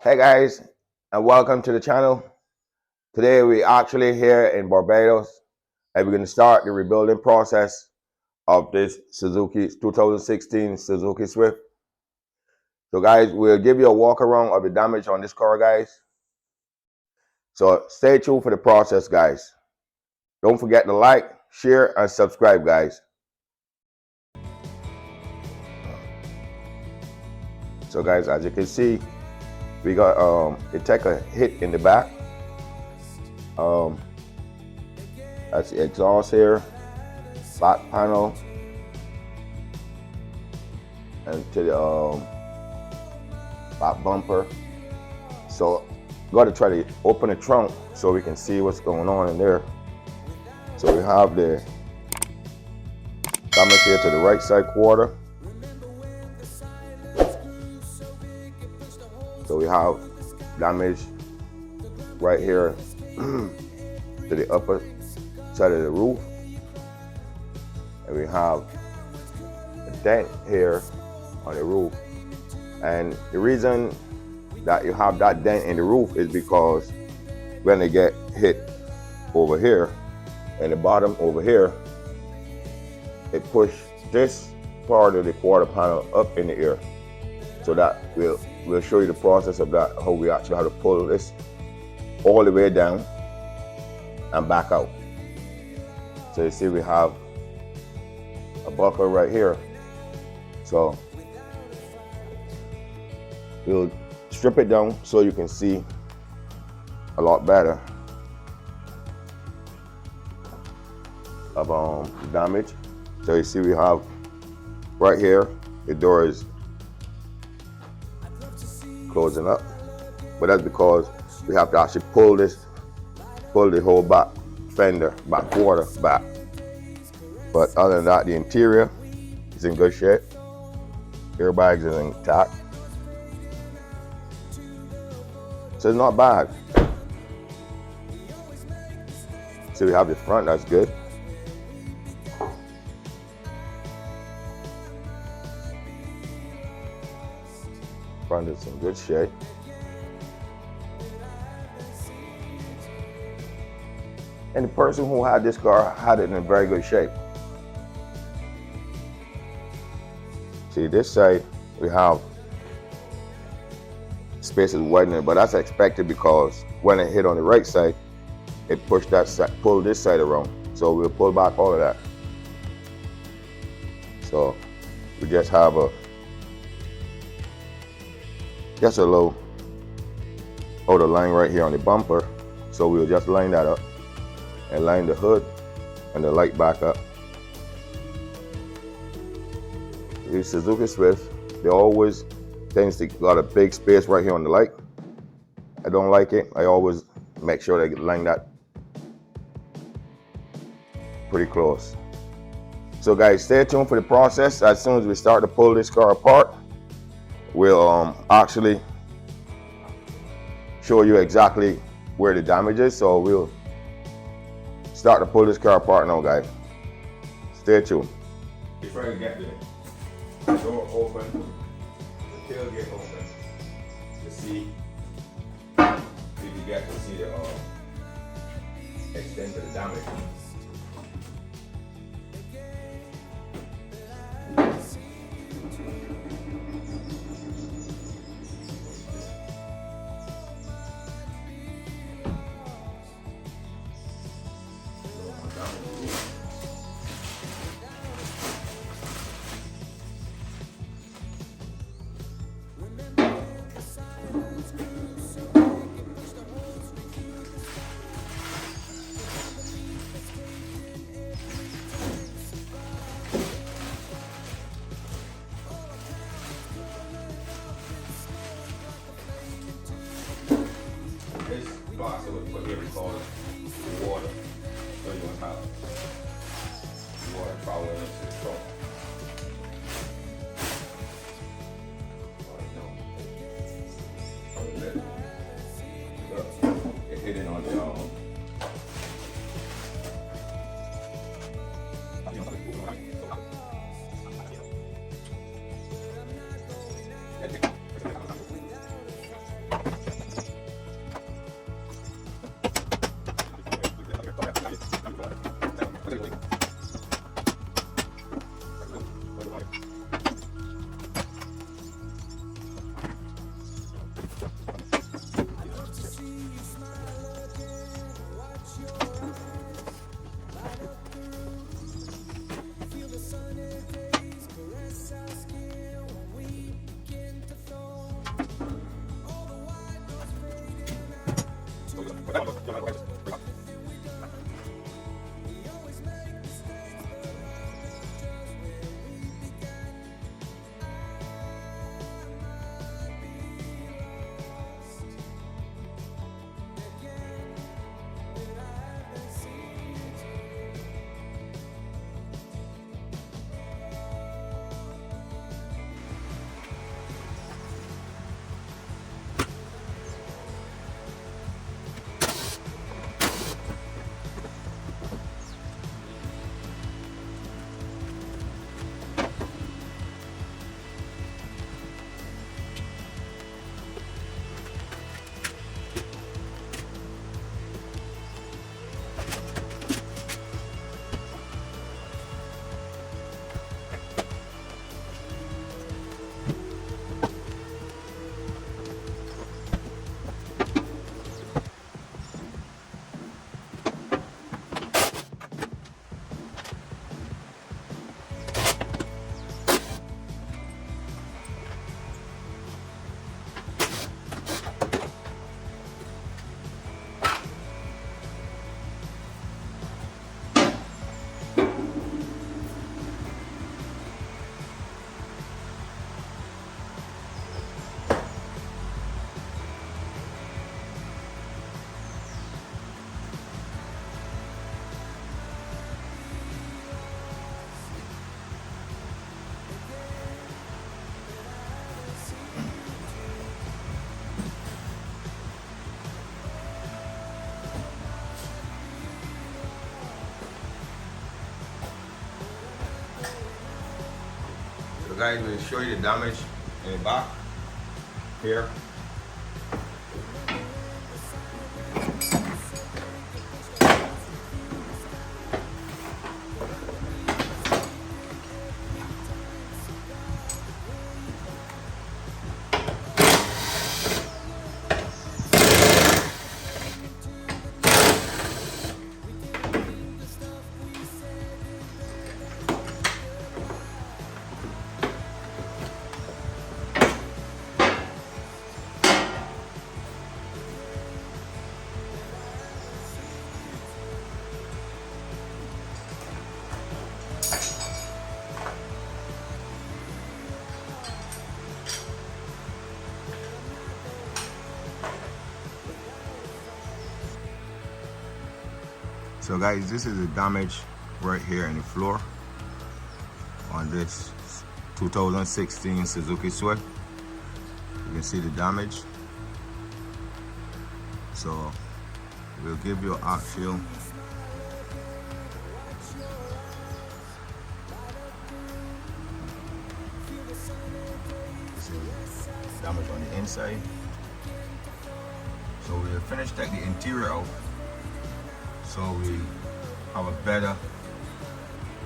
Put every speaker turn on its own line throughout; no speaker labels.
Hey guys, and welcome to the channel. Today we actually here in Barbados, and we're going to start the rebuilding process of this Suzuki 2016 Suzuki Swift. So guys, we'll give you a walk around of the damage on this car, guys. So stay tuned for the process, guys. Don't forget to like, share, and subscribe, guys. So guys, as you can see, we got it take a hit in the back. That's the exhaust here, back panel, and to the back bumper. So got to try to open the trunk so we can see what's going on in there. So we have the damage here to the right side quarter. So we have damage right here to the upper side of the roof. And we have a dent here on the roof. And the reason that you have that dent in the roof is because when they get hit over here and the bottom over here, it pushed this part of the quarter panel up in the air. So that we'll show you the process of that, how we actually have to pull this all the way down and back out. So you see we have a buckle right here. So we'll strip it down so you can see a lot better of damage. So you see we have right here, the door is closing up, but that's because we have to actually pull the whole back fender, back quarter back. But other than that, the interior is in good shape. Airbags is intact. So it's not bad. So we have the front, that's good. Front is in good shape. And the person who had this car had it in very good shape. See, this side we have spaces widening, but that's expected because when it hit on the right side, it pushed that side, pulled this side around. So we'll pull back all of that. So we just have a low outer line right here on the bumper. So we'll just line that up and line the hood and the light back up. These Suzuki Swift, they always tends to got a big space right here on the light. I don't like it. I always make sure they line that pretty close. So guys, stay tuned for the process. As soon as we start to pull this car apart, we'll actually show you exactly where the damage is. So we'll start to pull this car apart now, guys. Stay tuned. Before you get the door open, the tailgate open, to see if you get to see the extent of the damage. This box I would put here, we call it water. So you want to have water traveling into the trunk. It hit it on the So guys, we'll show you the damage in the back here. So guys, this is the damage right here in the floor on this 2016 Suzuki Swift. You can see the damage. So we'll give you an art feel. This is damage on the inside. So we'll finish take the interior out, so we have a better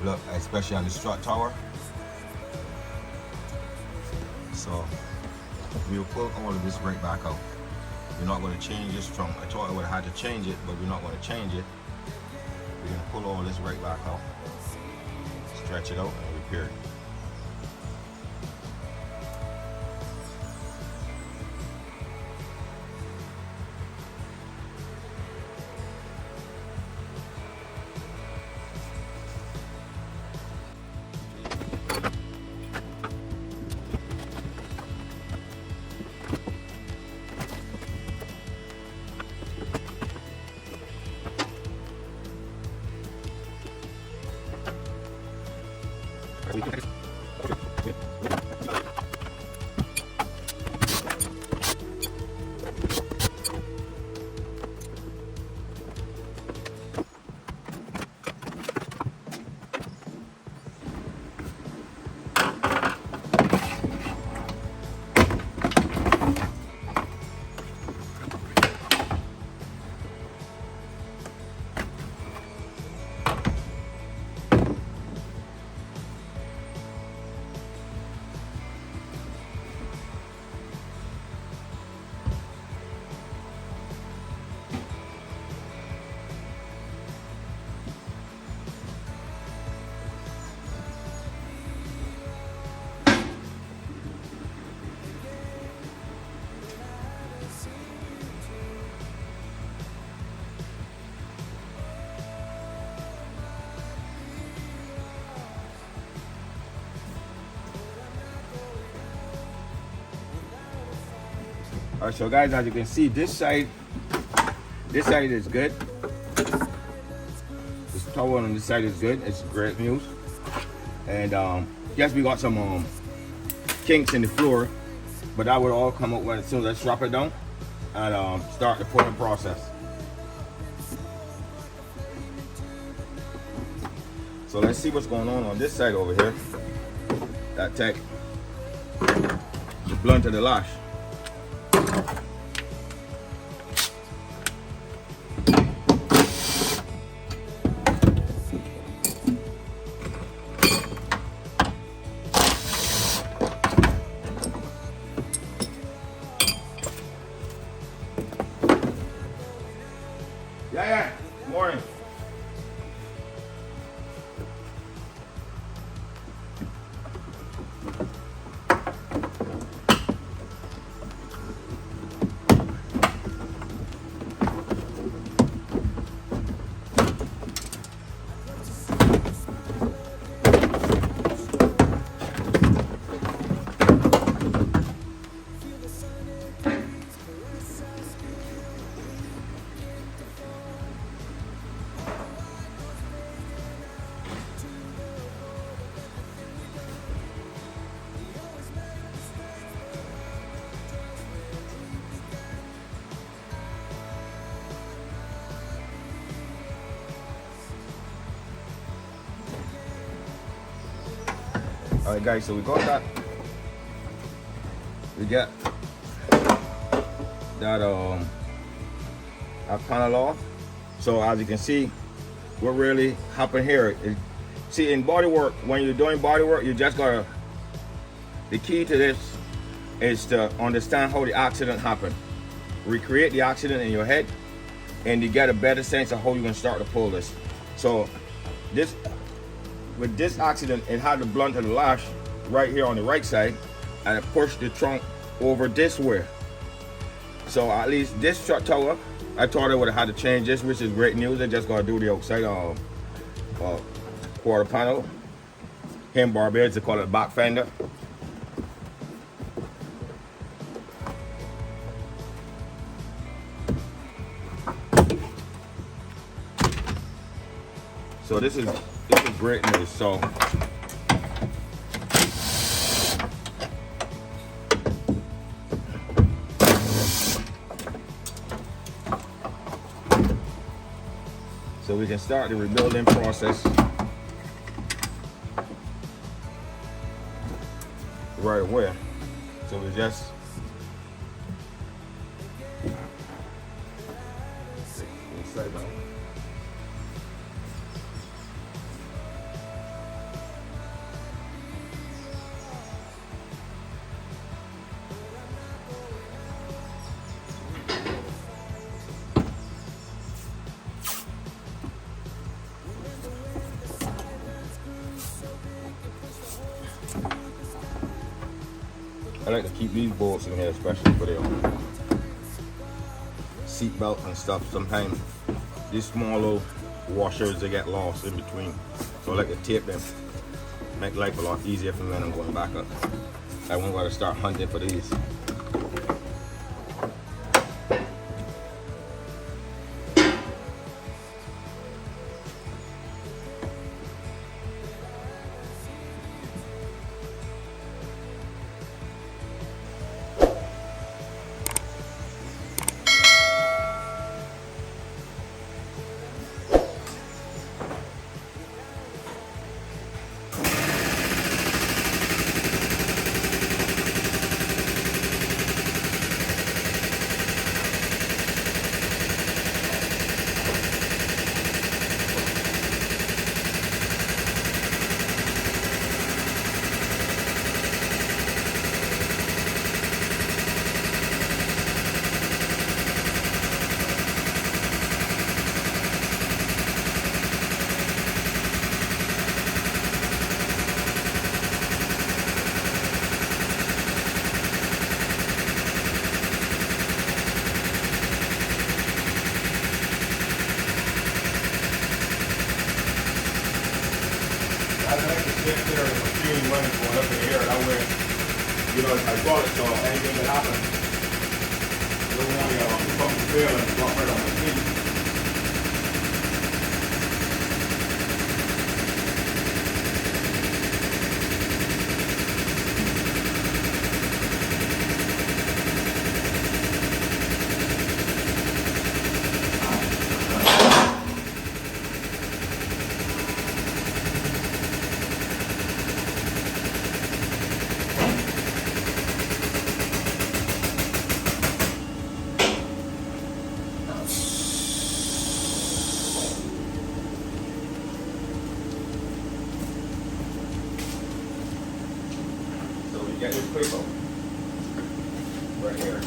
look, especially on the strut tower. So we'll pull all of this right back out. We're not going to change this trunk. I thought I would have had to change it, but we're not going to change it. We're going to pull all this right back out, stretch it out, and repair it. We can
All right, so guys, as you can see, this side is good. This towel on this side is good. It's great news. And yes, we got some kinks in the floor, but that would all come up when as soon as I drop it down and start the pulling process. So let's see what's going on this side over here. That take the blunt of the lash. Yeah, morning. All right, guys, so we got that. We get that panel off. So as you can see, what really happened here is, see, in body work, when you're doing body work, you just gotta, the key to this is to understand how the accident happened. Recreate the accident in your head, and you get a better sense of how you're gonna start to pull this. So this, with this accident, it had the blunt of the lash right here on the right side, and it pushed the trunk over this way. So at least this truck tower, I thought I would have had to change this, which is great news. I just gotta do the outside quarter panel. Here in Barbados, they call it back fender. So this is great news. So we can start the rebuilding process right away. So we just inside down. I like to keep these bolts in here, especially for the seat belt and stuff. Sometimes these small little washers, they get lost in between. So I like to tape them. Make life a lot easier for me when I'm going back up. I won't gotta start hunting for these. There, the machine running going up in the air. That way, you know, it's hydraulic, so anything that happens, You don't want your pump to fail and drop right on the seat. So you get this paper right here.